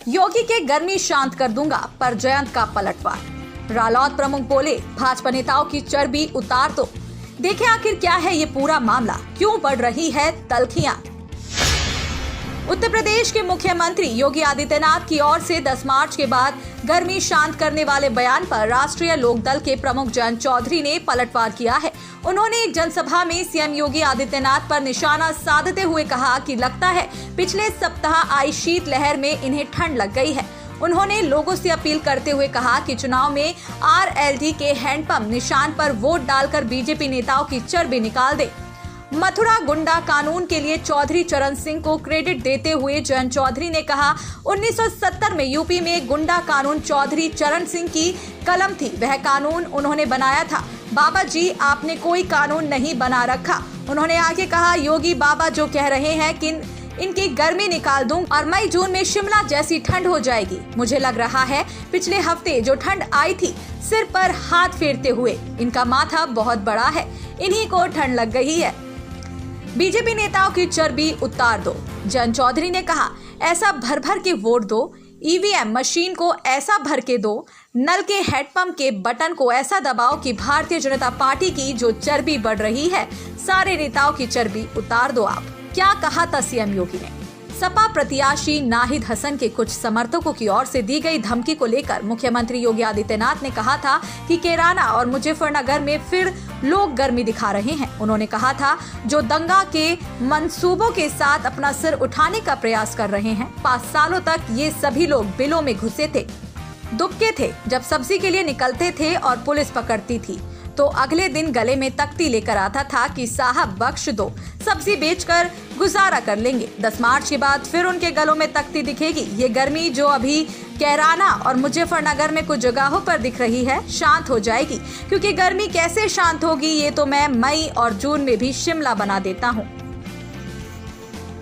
योगी के गर्मी शांत कर दूंगा पर जयंत का पलटवार। रालोद प्रमुख बोले भाजपा नेताओं की चर्बी उतार दो। देखें आखिर क्या है ये पूरा मामला, क्यों बढ़ रही है तल्खियां। उत्तर प्रदेश के मुख्यमंत्री योगी आदित्यनाथ की ओर से 10 मार्च के बाद गर्मी शांत करने वाले बयान पर राष्ट्रीय लोकदल के प्रमुख जयंत चौधरी ने पलटवार किया है। उन्होंने एक जनसभा में सीएम योगी आदित्यनाथ पर निशाना साधते हुए कहा कि लगता है पिछले सप्ताह आई शीतलहर में इन्हें ठंड लग गई है। उन्होंने लोगों से अपील करते हुए कहा कि चुनाव में आरएलडी के हैंडपंप निशान पर वोट डालकर बीजेपी नेताओं की चर्बी निकाल दे। मथुरा गुंडा कानून के लिए चौधरी चरण सिंह को क्रेडिट देते हुए जयंत चौधरी ने कहा 1970 में यूपी में गुंडा कानून चौधरी चरण सिंह की कलम थी, वह कानून उन्होंने बनाया था। बाबा जी आपने कोई कानून नहीं बना रखा। उन्होंने आगे कहा योगी बाबा जो कह रहे हैं कि इनकी गर्मी निकाल दूं और मई जून में शिमला जैसी ठंड हो जाएगी। मुझे लग रहा है पिछले हफ्ते जो ठंड आई थी सिर पर हाथ फेरते हुए इनका माथा बहुत बड़ा है, इन्हीं को ठंड लग गई है। बीजेपी नेताओं की चर्बी उतार दो। जयंत चौधरी ने कहा ऐसा भर भर के वोट दो, ईवीएम मशीन को ऐसा भर के दो, नल के हेडपंप के बटन को ऐसा दबाओ कि भारतीय जनता पार्टी की जो चर्बी बढ़ रही है सारे नेताओं की चर्बी उतार दो आप। क्या कहा था सीएम योगी ने। सपा प्रत्याशी नाहिद हसन के कुछ समर्थकों की ओर से दी गई धमकी को लेकर मुख्यमंत्री योगी आदित्यनाथ ने कहा था कि कैराना और मुजफ्फरनगर में फिर लोग गर्मी दिखा रहे हैं। उन्होंने कहा था जो दंगा के मंसूबों के साथ अपना सिर उठाने का प्रयास कर रहे हैं। 5 सालों तक ये सभी लोग बिलों में घुसे थे, दुबके थे। जब सब्जी के लिए निकलते थे और पुलिस पकड़ती थी तो अगले दिन गले में तख्ती लेकर आता था कि साहब बख्श दो, सब्जी बेचकर गुजारा कर लेंगे। 10 मार्च के बाद फिर उनके गलों में तख्ती दिखेगी। ये गर्मी जो अभी कैराना और मुजफ्फरनगर में कुछ जगहों पर दिख रही है शांत हो जाएगी, क्योंकि गर्मी कैसे शांत होगी ये तो मैं मई और जून में भी शिमला बना देता हूँ।